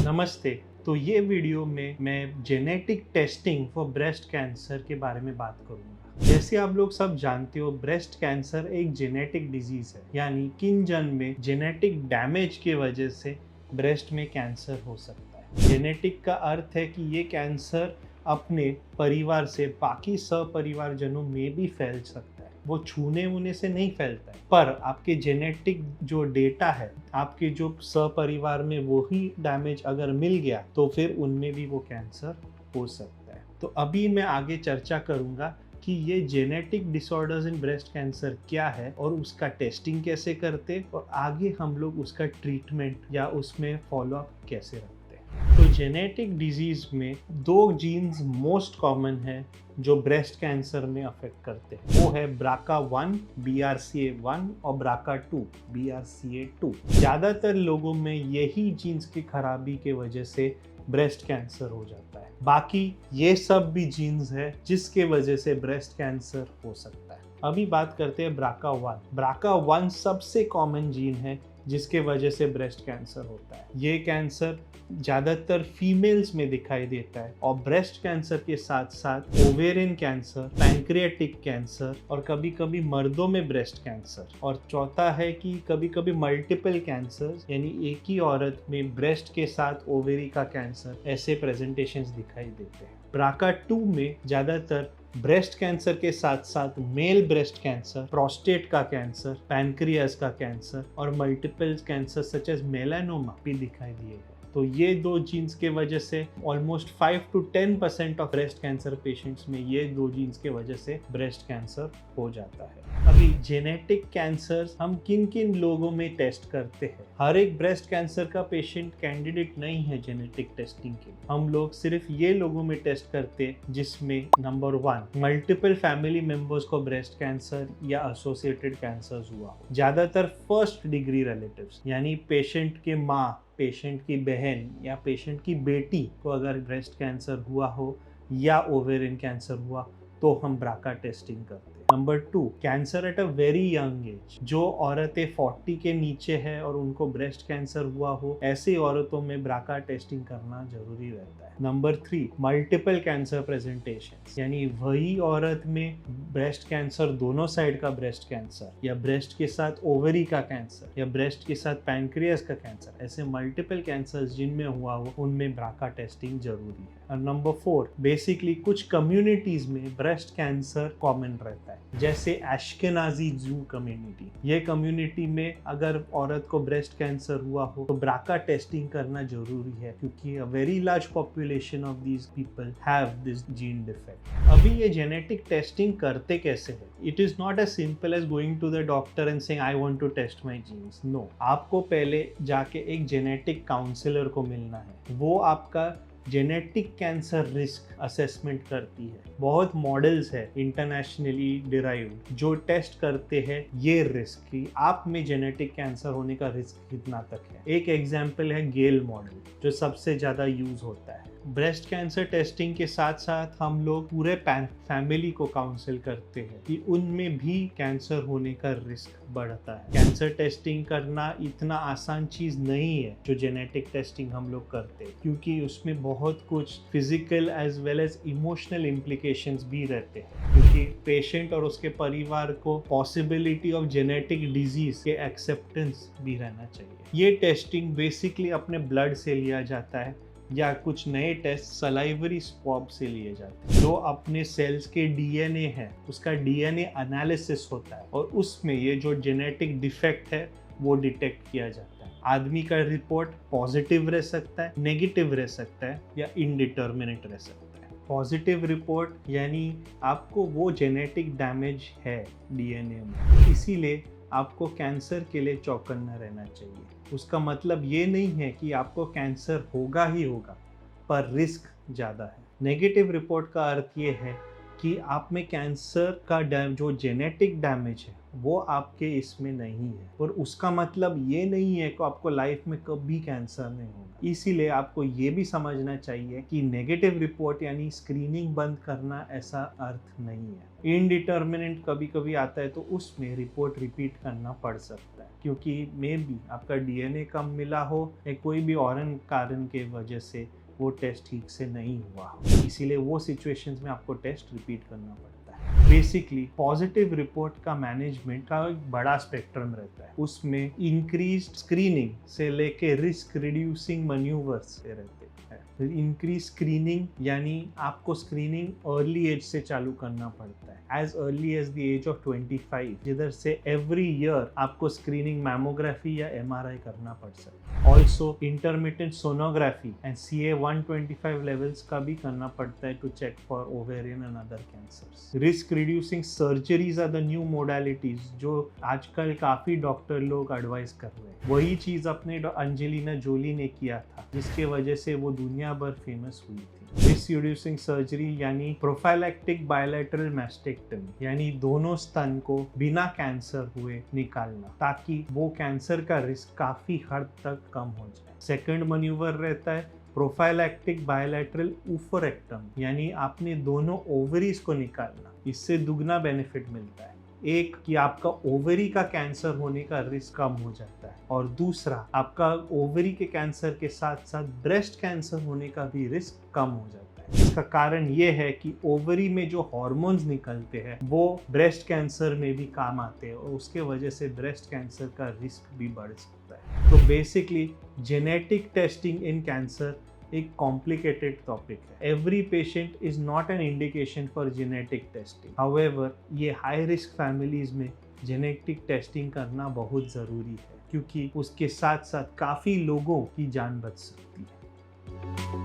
नमस्ते। तो ये वीडियो में मैं genetic testing for breast cancer के बारे में बात करूंगा। जैसे आप लोग सब जानते हो, ब्रेस्ट कैंसर एक जेनेटिक डिजीज है, यानी किन्जन में जेनेटिक डैमेज की वजह से ब्रेस्ट में कैंसर हो सकता है। जेनेटिक का अर्थ है कि ये कैंसर अपने परिवार से बाकी सपरिवारजनों में भी फैल सकता है। वो छूने वूने से नहीं फैलता है, पर आपके जेनेटिक जो डेटा है, आपके जो सपरिवार में वही डैमेज अगर मिल गया तो फिर उनमें भी वो कैंसर हो सकता है। तो अभी मैं आगे चर्चा करूंगा कि ये genetic disorders in breast cancer क्या है और उसका टेस्टिंग कैसे करते और आगे हम लोग उसका ट्रीटमेंट या उसमें फॉलोअप कैसे रखते हैं। तो जेनेटिक डिजीज में दो जीन्स मोस्ट कॉमन है जो ब्रेस्ट कैंसर में अफेक्ट करते हैं। वो है BRCA1 BRCA1 और BRCA2 BRCA2। ज़्यादातर लोगों में यही जीन्स की खराबी के वजह से ब्रेस्ट कैंसर हो जाता है। बाकी ये सब भी जीन्स है जिसके वजह से ब्रेस्ट कैंसर हो सकता है। अभी बात करते हैं BRCA1। BRCA1 सबसे कॉमन जीन है जिसके वजह से ब्रेस्ट कैंसर होता है। ये कैंसर ज़्यादातर फीमेल्स में दिखाई देता है और ब्रेस्ट कैंसर के साथ साथ ओवेरियन कैंसर, पैंक्रियाटिक कैंसर और कभी कभी मर्दों में ब्रेस्ट कैंसर। और चौथा है कि कभी कभी मल्टीपल कैंसर, यानी एक ही औरत में ब्रेस्ट के साथ ओवेरी का कैंसर, ऐसे प्रेजेंटेशंस दिखाई देते हैं। BRCA2 में ज़्यादातर ब्रेस्ट कैंसर के साथ साथ मेल ब्रेस्ट कैंसर, प्रोस्टेट का कैंसर, पैनक्रियास का कैंसर और multiple cancer such as melanoma भी दिखाई दिए हैं। तो ये दो जीन्स के वजह से almost 5 to 10% of breast cancer patients में ये दो जीन्स के वजह से ब्रेस्ट कैंसर हो जाता है। अभी जेनेटिक कैंसर हम किन किन लोगों में टेस्ट करते हैं? हर एक ब्रेस्ट कैंसर का पेशेंट कैंडिडेट नहीं है जेनेटिक टेस्टिंग के। हम लोग सिर्फ ये लोगों में टेस्ट करते हैं जिसमें नंबर 1 मल्टीपल फैमिली मेंबर्स को ब्रेस्ट कैंसर या एसोसिएटेड कैंसर हुआ हो। ज्यादातर फर्स्ट डिग्री रिलेटिव्स, यानी पेशेंट के माँ, पेशेंट की बहन या पेशेंट की बेटी को अगर ब्रेस्ट कैंसर हुआ हो या ओवेरियन कैंसर हुआ तो हम BRCA टेस्टिंग करते हैं। Number 2, cancer at a very young age. जो औरतें 40 के नीचे है और उनको ब्रेस्ट कैंसर हुआ हो, ऐसी औरतों में BRCA टेस्टिंग करना जरूरी रहता है। नंबर 3, मल्टीपल कैंसर प्रेजेंटेशन, यानी वही औरत में ब्रेस्ट कैंसर, दोनों साइड का ब्रेस्ट कैंसर या ब्रेस्ट के साथ ओवरी का कैंसर या ब्रेस्ट के साथ पैनक्रियास का कैंसर, ऐसे मल्टीपल कैंसर जिनमें हुआ हो उनमें BRCA टेस्टिंग जरूरी है। और नंबर 4, बेसिकली कुछ कम्युनिटीज में ब्रेस्ट कैंसर कॉमन रहता है, जैसे एश्केनाजी जू कम्युनिटी। ये कम्युनिटी में अगर औरत को ब्रेस्ट कैंसर हुआ हो तो BRCA टेस्टिंग करना जरूरी है, क्योंकि a very large population of these people have this gene defect. अभी ये जेनेटिक टेस्टिंग करते कैसे है? It is not as simple as going to the doctor and saying I want to test my genes. No, आपको पहले जाके एक genetic counsellor को मिलना है। वो आपका जेनेटिक कैंसर रिस्क असेसमेंट करती है। बहुत मॉडल्स है इंटरनेशनली डिराइव्ड जो टेस्ट करते हैं ये रिस्क कि आप में जेनेटिक कैंसर होने का रिस्क कितना तक है। एक एग्जांपल है गेल मॉडल, जो सबसे ज़्यादा यूज होता है। ब्रेस्ट कैंसर टेस्टिंग के साथ साथ हम लोग पूरे फैमिली को काउंसिल करते हैं कि उनमें भी कैंसर होने का रिस्क बढ़ता है। कैंसर टेस्टिंग करना इतना आसान चीज नहीं है जो जेनेटिक टेस्टिंग हम लोग करते हैं, क्योंकि उसमें बहुत कुछ physical as well as emotional implications भी रहते हैं, क्योंकि पेशेंट और उसके परिवार को पॉसिबिलिटी ऑफ जेनेटिक डिजीज के एक्सेप्टेंस भी रहना चाहिए। ये टेस्टिंग बेसिकली अपने ब्लड से लिया जाता है या कुछ नए टेस्ट सलाइवरी स्वैब से लिए जाते हैं। जो अपने सेल्स के डीएनए है उसका डीएनए एनालिसिस होता है और उसमें ये जो जेनेटिक डिफेक्ट है वो डिटेक्ट किया जाता है। आदमी का रिपोर्ट पॉजिटिव रह सकता है, नेगेटिव रह सकता है या इनडिटर्मिनेट रह सकता है। पॉजिटिव रिपोर्ट यानी आपको वो जेनेटिक डैमेज है डीएनए में, इसीलिए आपको कैंसर के लिए चौकन्ना रहना चाहिए। उसका मतलब ये नहीं है कि आपको कैंसर होगा ही होगा, पर रिस्क ज़्यादा है। नेगेटिव रिपोर्ट का अर्थ ये है कि आप में कैंसर का जो जेनेटिक डैमेज है वो आपके इसमें नहीं है, और उसका मतलब ये नहीं है कि आपको लाइफ में कभी कैंसर नहीं होगा। इसीलिए आपको ये भी समझना चाहिए कि नेगेटिव रिपोर्ट यानी स्क्रीनिंग बंद करना ऐसा अर्थ नहीं है। इनडिटर्मिनेंट कभी कभी आता है तो उसमें रिपोर्ट रिपीट करना पड़ सकता है, क्योंकि मे बी आपका डीएनए कम मिला हो या कोई भी और कारण के वजह से वो टेस्ट ठीक से नहीं हुआ हो। इसीलिए वो सिचुएशंस में आपको टेस्ट रिपीट करना पड़ता है। बेसिकली पॉजिटिव रिपोर्ट का मैनेजमेंट का एक बड़ा स्पेक्ट्रम रहता है। उसमें इंक्रीज्ड स्क्रीनिंग से लेके रिस्क रिड्यूसिंग मैन्यूवर्स से रहते हैं। इंक्रीज स्क्रीनिंग यानी आपको स्क्रीनिंग अर्ली एज से चालू करना पड़ता है, as early as the age of 25, जिधर से एवरी ईयर आपको स्क्रीनिंग मैमोग्राफी या एमआरआई करना पड़ सकता है। Also intermittent sonography and CA-125 levels का भी करना पड़ता है to check for ovarian and other cancers. Risk reducing surgeries are the new modalities जो आजकल काफी डॉक्टर लोग एडवाइस कर रहे हैं। वही चीज अपने अंजेलिना जोली ने किया था, जिसके वजह से वो दुनिया भर फेमस हुई थी। रिस्क रिड्यूसिंग सर्जरी यानी प्रोफाइलैक्टिक बायलैटरल मैस्टेक्टमी, यानी दोनों स्तन को बिना कैंसर हुए निकालना, ताकि वो कैंसर का रिस्क काफी हद तक कम हो जाए। सेकंड मैन्यूवर रहता है प्रोफाइलैक्टिक बायलैटरल ओफरेक्टम, यानी आपने दोनों ओवरीज को निकालना। इससे दुगना बेनिफिट मिलता है, एक कि आपका ओवरी का कैंसर होने का रिस्क कम हो जाता है, और दूसरा आपका ओवरी के कैंसर के साथ साथ ब्रेस्ट कैंसर होने का भी रिस्क कम हो जाता है। इसका कारण ये है कि ओवरी में जो हार्मोन्स निकलते हैं वो ब्रेस्ट कैंसर में भी काम आते हैं, और उसके वजह से ब्रेस्ट कैंसर का रिस्क भी बढ़ सकता है। तो basically genetic testing in cancer एक कॉम्प्लिकेटेड टॉपिक है। Every patient is not an indication for genetic testing. However ये हाई रिस्क फैमिलीज में जेनेटिक टेस्टिंग करना बहुत ज़रूरी है, क्योंकि उसके साथ साथ काफ़ी लोगों की जान बच सकती है।